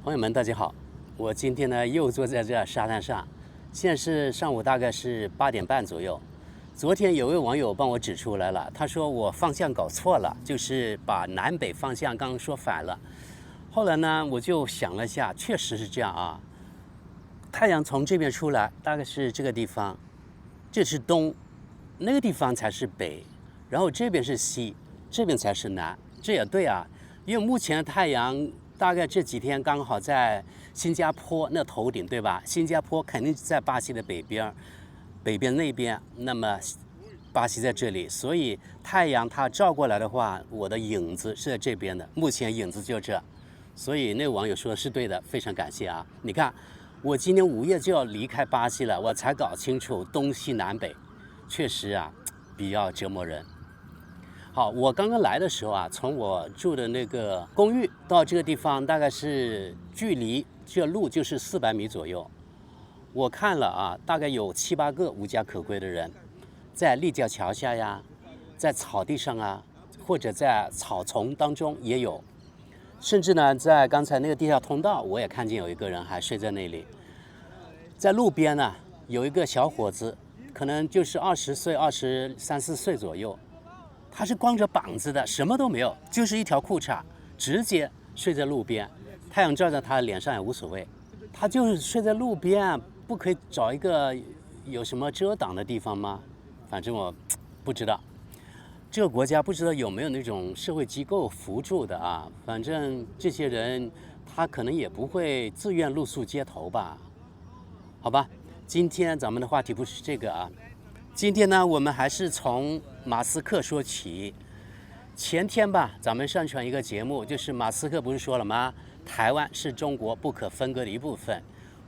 朋友们，大家好！我今天呢又坐在这沙滩上，现在是上午大概是8点半左右。昨天有位网友帮我指出来了，他说我方向搞错了，就是把南北方向刚刚说反了。后来呢，我就想了一下，确实是这样啊。太阳从这边出来，大概是这个地方，这是东，那个地方才是北，然后这边是西，这边才是南。这也对啊，因为目前的太阳大概这几天刚好在新加坡那头顶，对吧？新加坡肯定在巴西的北边，北边那边，那么巴西在这里，所以太阳它照过来的话，我的影子是在这边的。目前影子就这，所以那个网友说的是对的，非常感谢啊！你看，我今年5月就要离开巴西了，我才搞清楚东西南北，确实啊，比较折磨人。好，我刚刚来的时候啊，从我住的那个公寓到这个地方，大概是距离这路就是400米左右。我看了啊，大概有7、8个无家可归的人，在立交桥下呀，在草地上啊，或者在草丛当中也有，甚至呢，在刚才那个地下通道，我也看见有一个人还睡在那里。在路边呢，有一个小伙子，可能就是20岁、23、4岁左右。他是光着膀子的，什么都没有，就是一条裤衩，直接睡在路边，太阳照在他脸上也无所谓。他就是睡在路边，不可以找一个有什么遮挡的地方吗？反正我不知道，这个国家不知道有没有那种社会机构扶助的啊。反正这些人他可能也不会自愿露宿街头吧。好吧，今天咱们的话题不是这个啊。今天呢，我们还是从马斯克说起。前天吧，咱们上传一个节目，就是马斯克不是说了吗？台湾是中国不可分割的一部分。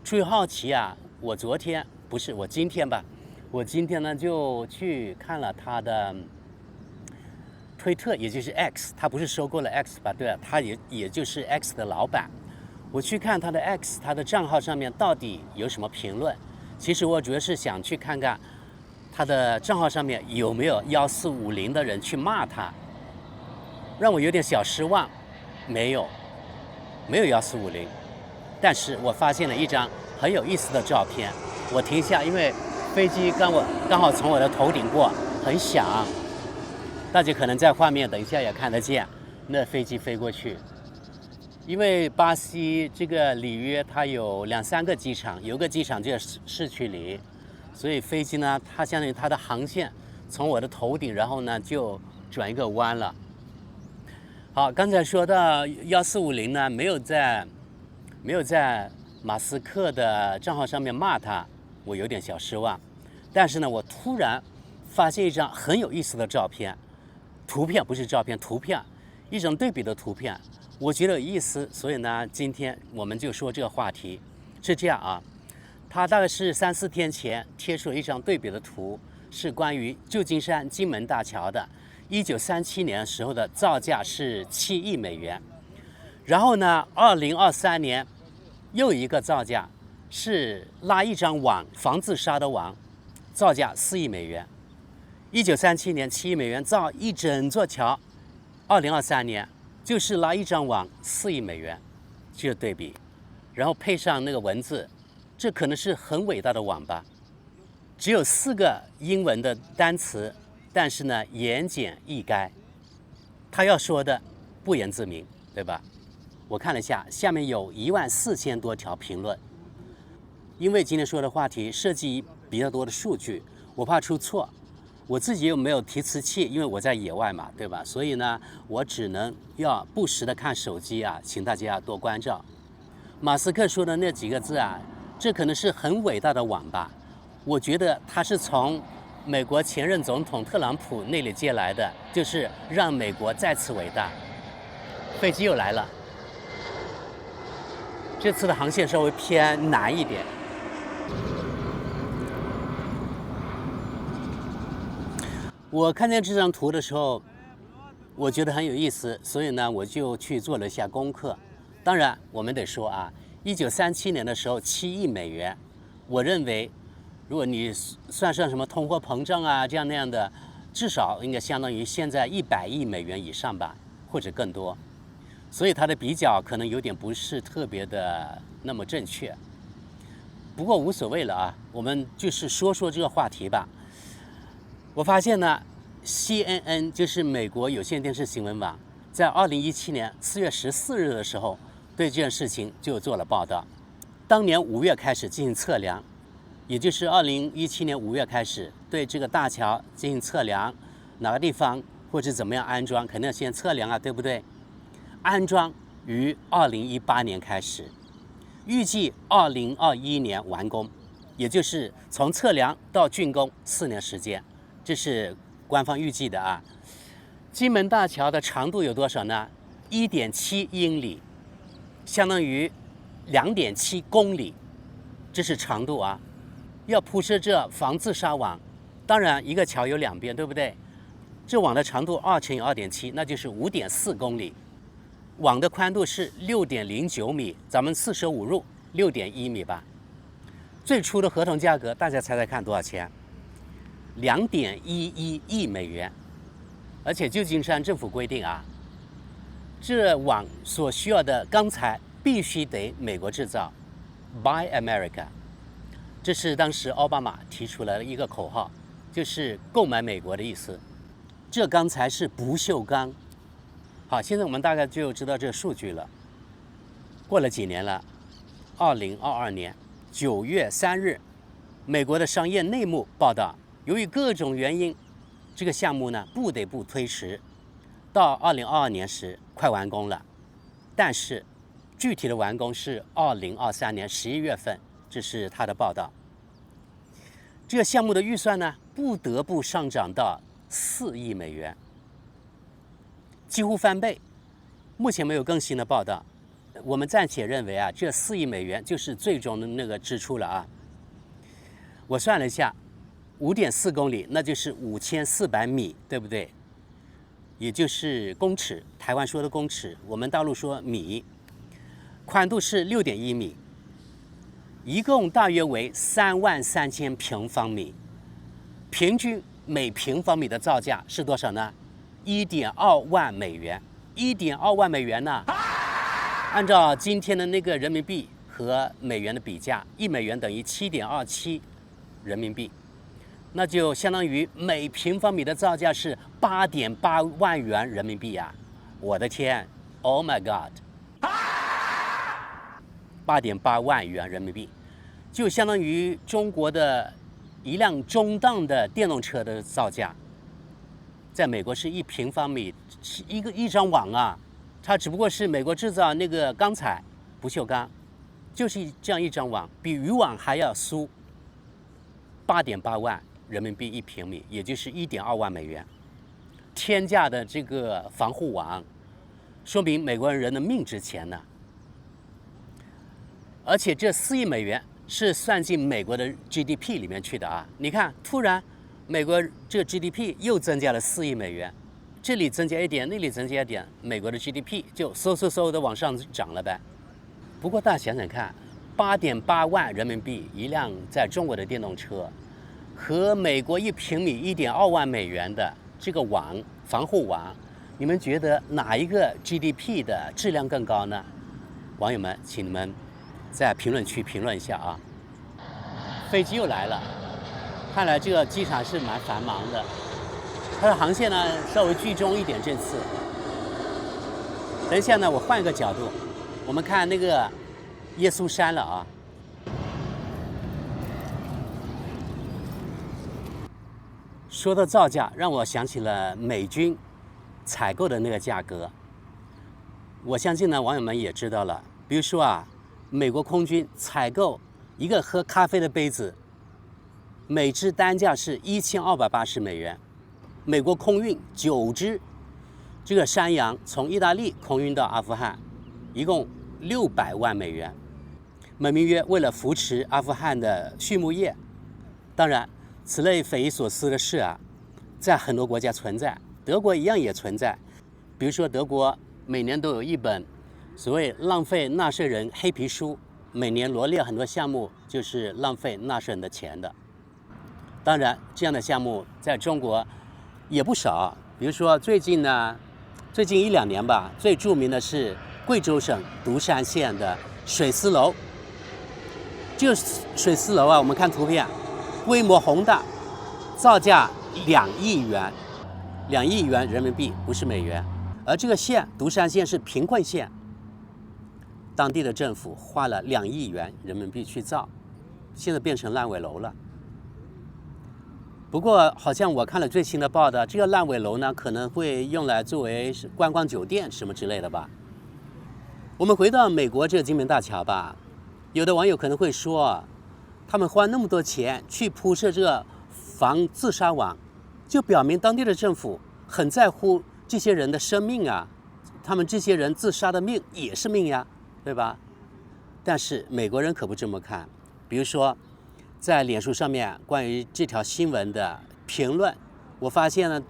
出于好奇啊，我今天吧，我今天呢就去看了他的推特，也就是 X， 他不是收购了 X 吧？对了，他也就是 X 的老板。我去看他的 X， 他的账号上面到底有什么评论？其实我主要是想去看看他的账号上面有没有1450的人去骂他，让我有点小失望。没有1450，但是我发现了一张很有意思的照片。我停下，因为飞机刚好从我的头顶过，很响。大家可能在画面等一下也看得见，那飞机飞过去。因为巴西这个里约它有2、3个机场，有个机场就在市区里。所以飞机呢，它相当于它的航线从我的头顶，然后呢就转一个弯了。好，刚才说到1450呢，没有在马斯克的账号上面骂他，我有点小失望。但是呢，我突然发现一张很有意思的图片不是照片，图片，一种对比的图片，我觉得有意思，所以呢，今天我们就说这个话题。是这样啊。他大概是3、4天前贴出了一张对比的图，是关于旧金山金门大桥的。1937年时候的造价是7亿美元，然后呢，2023年又一个造价是拉一张网，防自杀的网，造价4亿美元。1937年7亿美元造一整座桥，2023年就是拉一张网4亿美元，这个对比，然后配上那个文字。这可能是很伟大的网吧，只有4个英文的单词，但是呢言简意赅，他要说的不言自明，对吧？我看了一下，下面有14000多条评论。因为今天说的话题涉及比较多的数据，我怕出错，我自己又没有提词器，因为我在野外嘛，对吧？所以呢，我只能要不时的看手机啊，请大家多关照。马斯克说的那几个字啊，这可能是很伟大的网吧，我觉得他是从美国前任总统特朗普那里借来的，就是让美国再次伟大。飞机又来了，这次的航线稍微偏南一点。我看见这张图的时候，我觉得很有意思，所以呢，我就去做了一下功课。当然，我们得说啊，1937年的时候7亿美元，我认为，如果你算上什么通货膨胀啊这样那样的，至少应该相当于现在100亿美元以上吧，或者更多。所以它的比较可能有点不是特别的那么正确。不过无所谓了啊，我们就是说说这个话题吧。我发现呢 ，CNN 就是美国有线电视新闻网，在2017年4月14日的时候，对这件事情就做了报道。当年5月开始进行测量，也就是2017年5月开始对这个大桥进行测量，哪个地方或者怎么样安装，肯定要先测量啊，对不对？安装于2018年开始，预计2021年完工，也就是从测量到竣工4年时间，这是官方预计的啊。金门大桥的长度有多少呢？1.7英里，相当于2.7公里，这是长度啊。要铺设这防自杀网，当然一个桥有2边，对不对？这网的长度2乘以2.7，那就是5.4公里。网的宽度是6.09米，咱们45入6.1米吧。最初的合同价格，大家猜猜看多少钱？2.11亿美元。而且旧金山政府规定啊，这网所需要的钢材必须得美国制造 ，Buy America。这是当时奥巴马提出来的一个口号，就是购买美国的意思。这钢材是不锈钢。好，现在我们大概就知道这数据了。过了几年了，2022年9月3日，美国的商业内幕报道，由于各种原因，这个项目呢不得不推迟，到2022年时快完工了，但是具体的完工是2023年11月份，这是他的报道。这个项目的预算呢不得不上涨到4亿美元，几乎翻倍。目前没有更新的报道，我们暂且认为啊，这4亿美元就是最终的那个支出了啊。我算了一下，5.4公里，那就是5400米，对不对？也就是公尺，台湾说的公尺，我们大陆说米。宽度是6.1米，一共大约为33000平方米。平均每平方米的造价是多少呢？1.2万美元。1.2万美元呢？按照今天的那个人民币和美元的比价，1美元等于7.27人民币。那就相当于每平方米的造价是8.8万元人民币呀！我的天 ，Oh my God！8.8万元人民币，就相当于中国的一辆中档的电动车的造价。在美国是1平方米一张网啊，它只不过是美国制造那个钢材，不锈钢，就是这样一张网，比渔网还要酥。8.8万人民币1平米，也就是1.2万美元。天价的这个防护网，说明美国人的命值钱呢。而且这4亿美元是算进美国的 GDP 里面去的啊！你看，突然美国这个 GDP 又增加了4亿美元，这里增加一点，那里增加一点，美国的 GDP 就嗖的往上涨了呗。不过大家想想看，8.8万人民币一辆在中国的电动车，和美国1平米1.2万美元的这个网防护网，你们觉得哪一个 GDP 的质量更高呢？网友们，请你们在评论区评论一下啊！飞机又来了，看来这个机场是蛮繁忙的。它的航线呢稍微居中一点，这次。等一下呢，我换一个角度，我们看那个耶稣山了啊。说到造价，让我想起了美军采购的那个价格。我相信呢，网友们也知道了。比如说啊，美国空军采购一个喝咖啡的杯子，每只单价是1280美元。美国空运9只这个山羊从意大利空运到阿富汗，一共600万美元。美名曰为了扶持阿富汗的畜牧业。当然，此类匪夷所思的事啊，在很多国家存在，德国一样也存在。比如说，德国每年都有一本所谓浪费纳税人黑皮书，每年罗列很多项目就是浪费纳税人的钱的。当然，这样的项目在中国也不少。比如说最近1-2年吧，最著名的是贵州省独山县的水丝楼。这个水丝楼啊，我们看图片，规模宏大，造价2亿元，2亿元人民币，不是美元。而这个县独山县是贫困县，当地的政府花了2亿元人民币去造，现在变成烂尾楼了。不过好像我看了最新的报道，这个烂尾楼呢可能会用来作为观光酒店什么之类的吧。我们回到美国这个金门大桥吧，有的网友可能会说，他们花那么多钱去铺设这个防自杀网，就表明当地的政府很在乎这些人的生命啊，他们这些人自杀的命也是命呀，对吧？但是美国人可不这么看。比如说在脸书上面关于这条新闻的评论，我发现呢，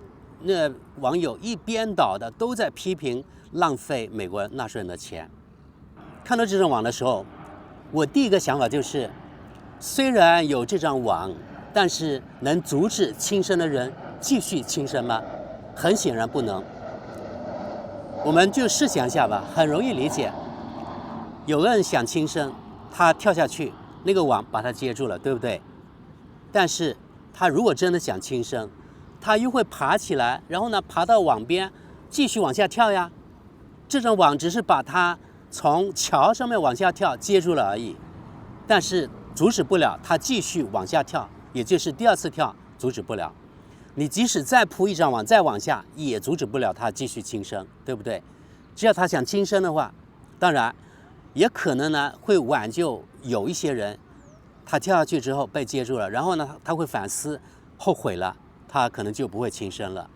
那网友一边倒的都在批评浪费美国纳税人的钱。看到这张网的时候，我第一个想法就是，虽然有这张网，但是能阻止轻生的人继续轻生吗？很显然不能。我们就试想一下吧，很容易理解。有个人想轻生，他跳下去，那个网把他接住了，对不对？但是他如果真的想轻生，他又会爬起来，然后呢爬到网边继续往下跳呀。这种网只是把他从桥上面往下跳接住了而已，但是阻止不了他继续往下跳，也就是第2次跳阻止不了。你即使再铺一张网再往下，也阻止不了他继续轻生，对不对？只要他想轻生的话，当然也可能呢会挽救有一些人，他跳下去之后被接住了，然后呢他会反思后悔了，他可能就不会轻生了。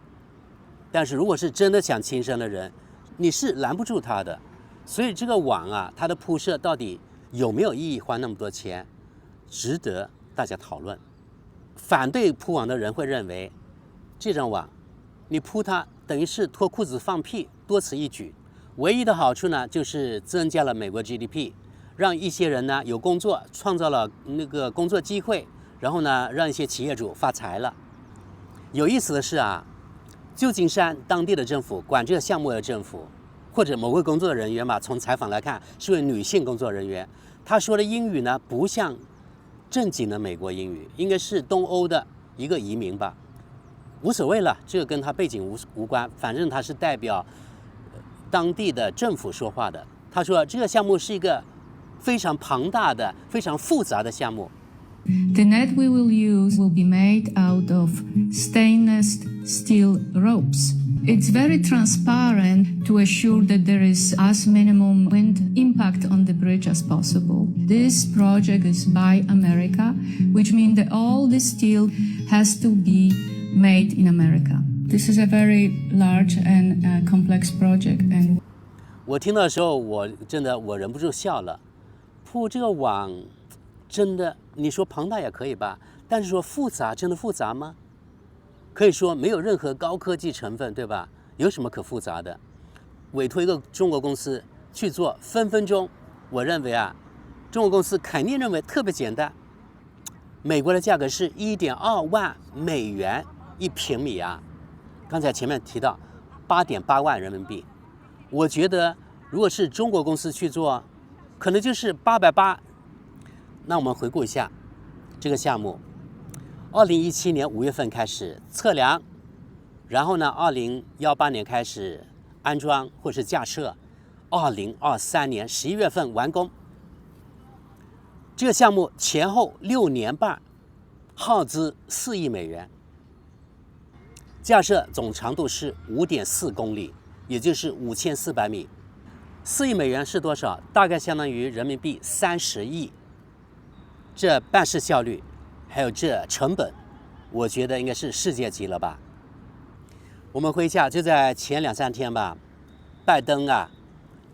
但是如果是真的想轻生的人，你是拦不住他的。所以这个网啊，它的铺设到底有没有意义，花那么多钱，值得大家讨论。反对铺网的人会认为，这张网你铺它等于是脱裤子放屁，多此一举。唯一的好处呢，就是增加了美国 GDP， 让一些人呢有工作，创造了那个工作机会，然后呢让一些企业主发财了。有意思的是啊，旧金山当地的政府管这个项目的政府，或者某位工作人员吧，从采访来看是位女性工作人员，她说的英语呢不像正经的美国英语，应该是东欧的一个移民吧，无所谓了，这个跟她背景无关，反正她是代表当地的政府说话的。她说这个项目是一个非常庞大的、非常复杂的项目。The net we will use will be made out of stainless steel ropes. It's very transparent to assure that there is as minimum wind impact on the bridge as possible. This project is Buy America, which means that all the steel has to be made in America. This is a very large and complex project. And 我听到的时候，我忍不住笑了。铺这个网，真的，你说庞大也可以吧，但是说复杂，真的复杂吗？可以说没有任何高科技成分，对吧？有什么可复杂的？委托一个中国公司去做，分分钟，我认为啊，中国公司肯定认为特别简单。美国的价格是1.2万美元一平米啊，刚才前面提到8.8万人民币，我觉得如果是中国公司去做，可能就是880。那我们回顾一下这个项目，2017年5月份开始测量，然后呢，2018年开始安装或是架设，2023年11月份完工。这个项目前后6年半，耗资4亿美元，架设总长度是5.4公里，也就是5400米。4亿美元是多少？大概相当于人民币30亿。这办事效率，还有这成本，我觉得应该是世界级了吧。我们回想，就在前2-3天吧，拜登啊，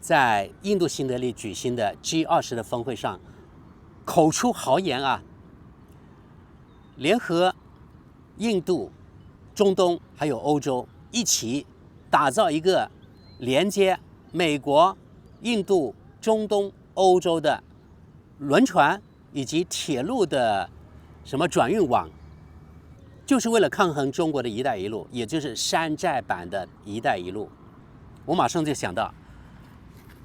在印度新德里举行的 G20 的峰会上，口出豪言啊，联合印度、中东还有欧洲一起打造一个连接美国、印度、中东、欧洲的轮船以及铁路的什么转运网，就是为了抗衡中国的一带一路，也就是山寨版的一带一路。我马上就想到，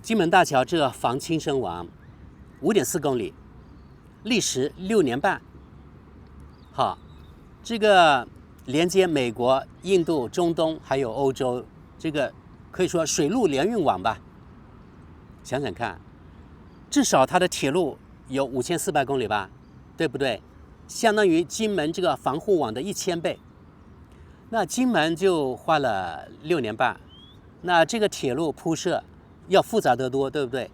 金门大桥这防轻生网5.4公里，历时6年半。好，这个连接美国、印度、中东还有欧洲，这个可以说水陆联运网吧。想想看，至少它的铁路有5400公里吧，对不对？相当于金门这个防护网的1000倍。那金门就花了6年半，那这个铁路铺设要复杂得多，对不对？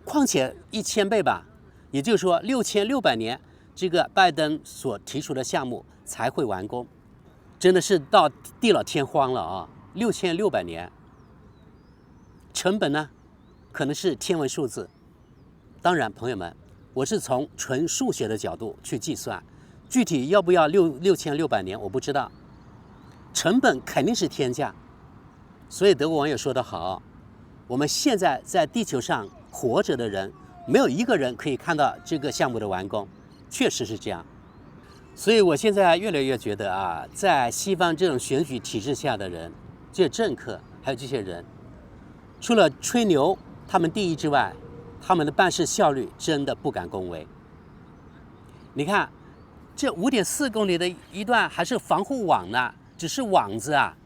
况且1000倍吧，也就是说6600年，这个拜登所提出的项目才会完工，真的是到地老天荒了啊！6600年，成本呢，可能是天文数字。当然，朋友们，我是从纯数学的角度去计算，具体要不要6600年我不知道，成本肯定是天价。所以德国网友说得好，我们现在在地球上活着的人，没有一个人可以看到这个项目的完工，确实是这样。所以我现在越来越觉得啊，在西方这种选举体制下的人，这些政客还有这些人，除了吹牛他们第一之外，他们的办事效率真的不敢恭维。你看，这5.4公里的一段还是防护网呢，只是网子啊，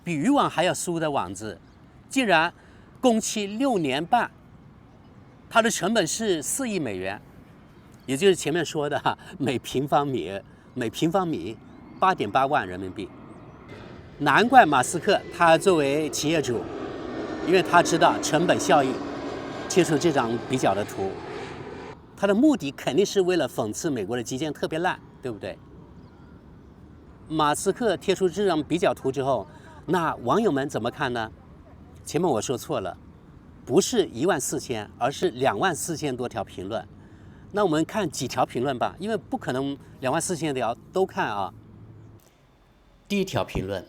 比渔网还要粗的网子，竟然工期6年半，它的成本是4亿美元，也就是前面说的每平方米8.8万人民币。难怪马斯克他作为企业主，因为他知道成本效益，贴出这张比较的图，他的目的肯定是为了讽刺美国的基建特别烂，对不对？马斯克贴出这张比较图之后，那网友们怎么看呢？前面我说错了，不是14000，而是24000多条评论。那我们看几条评论吧，因为不可能24000条都看啊。第一条评论：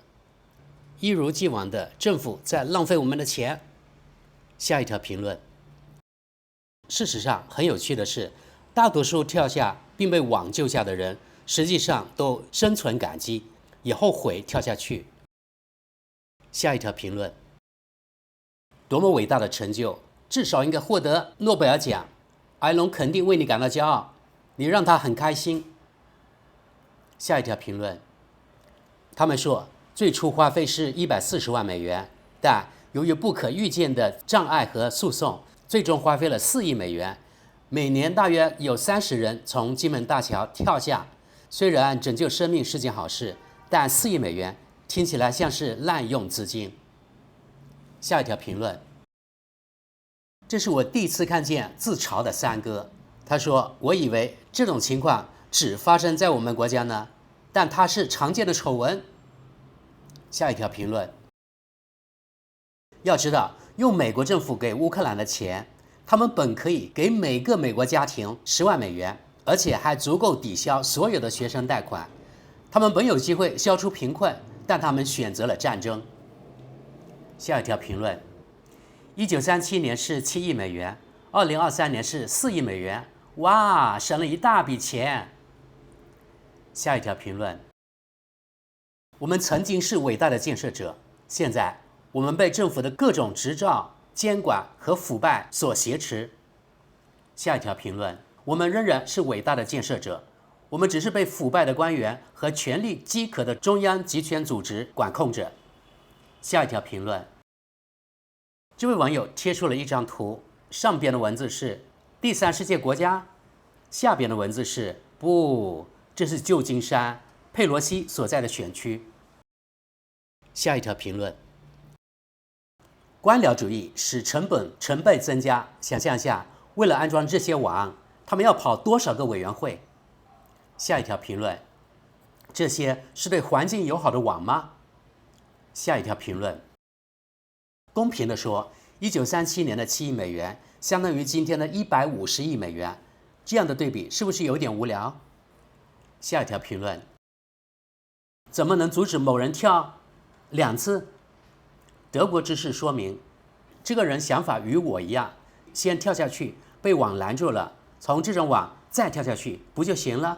一如既往的政府在浪费我们的钱。下一条评论：事实上很有趣的是，大多数跳下并被网救下的人，实际上都生存感激，也后悔跳下去。下一条评论：多么伟大的成就，至少应该获得诺贝尔奖。埃隆肯定为你感到骄傲，你让他很开心。下一条评论：他们说最初花费是140万美元，但由于不可预见的障碍和诉讼，最终花费了4亿美元。每年大约有30人从金门大桥跳下，虽然拯救生命是件好事，但4亿美元听起来像是滥用资金。下一条评论：这是我第一次看见自嘲的三哥。他说：“我以为这种情况只发生在我们国家呢，但它是常见的丑闻。”下一条评论：要知道，用美国政府给乌克兰的钱，他们本可以给每个美国家庭10万美元，而且还足够抵消所有的学生贷款。他们本有机会消除贫困，但他们选择了战争。下一条评论：1937年是7亿美元，2023年是4亿美元，哇，省了一大笔钱。下一条评论：我们曾经是伟大的建设者，现在我们被政府的各种执照、监管和腐败所挟持。下一条评论：我们仍然是伟大的建设者，我们只是被腐败的官员和权力饥渴的中央集权组织管控着。下一条评论：这位网友贴出了一张图，上边的文字是第三世界国家，下边的文字是不，这是旧金山佩洛西所在的选区。下一条评论：官僚主义使成本成倍增加，想象一下，为了安装这些网，他们要跑多少个委员会？下一条评论：这些是对环境友好的网吗？下一条评论：公平地说，1937年的7亿美元相当于今天的150亿美元，这样的对比是不是有点无聊？下一条评论：怎么能阻止某人跳2次？德国知识说明，这个人想法与我一样，先跳下去，被网拦住了，从这种网再跳下去，不就行了？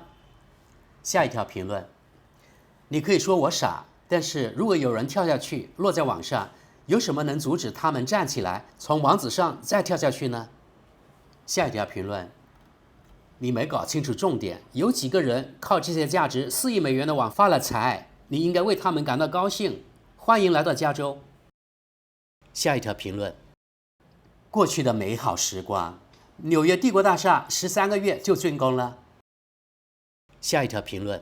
下一条评论：你可以说我傻，但是如果有人跳下去落在网上，有什么能阻止他们站起来，从网子上再跳下去呢？下一条评论：你没搞清楚重点，有几个人靠这些价值4亿美元的网发了财，你应该为他们感到高兴。欢迎来到加州。下一条评论：过去的美好时光，纽约帝国大厦13个月就竣工了。下一条评论：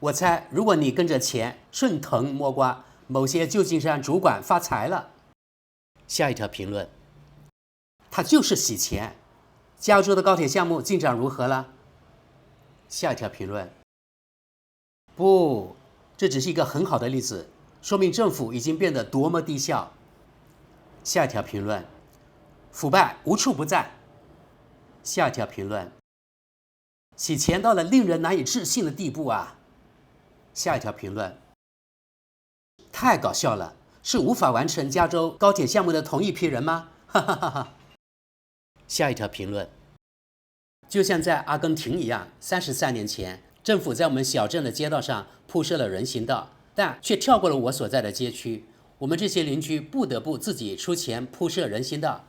我猜，如果你跟着钱顺藤摸瓜，某些旧金山主管发财了。下一条评论：他就是洗钱。加州的高铁项目进展如何了？下一条评论：不，这只是一个很好的例子，说明政府已经变得多么低效。下一条评论：腐败无处不在。下一条评论：洗钱到了令人难以置信的地步啊。下一条评论：太搞笑了，是无法完成加州高铁项目的同一批人吗？哈哈哈哈。下一条评论：就像在阿根廷一样，33年前，政府在我们小镇的街道上铺设了人行道，但却跳过了我所在的街区。我们这些邻居不得不自己出钱铺设人行道，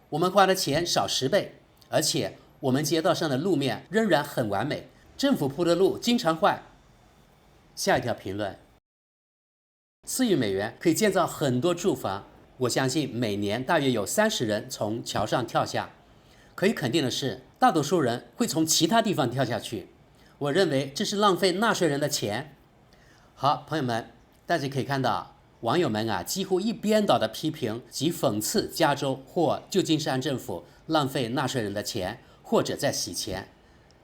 我们花的钱少10倍，而且我们街道上的路面仍然很完美，政府铺的路经常坏。下一条评论：4亿美元可以建造很多住房，我相信每年大约有30人从桥上跳下。可以肯定的是，大多数人会从其他地方跳下去。我认为这是浪费纳税人的钱。好，朋友们，大家可以看到，网友们几乎一边倒的批评及讽刺加州或旧金山政府浪费纳税人的钱，或者在洗钱。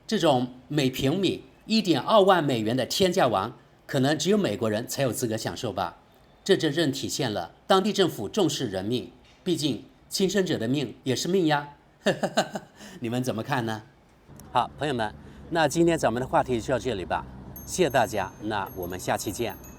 这种每平米1.2万美元的天价王，可能只有美国人才有资格享受吧。这真正体现了当地政府重视人命，毕竟轻生者的命也是命呀。你们怎么看呢？好，朋友们，那今天咱们的话题就到这里吧，谢谢大家，那我们下期见。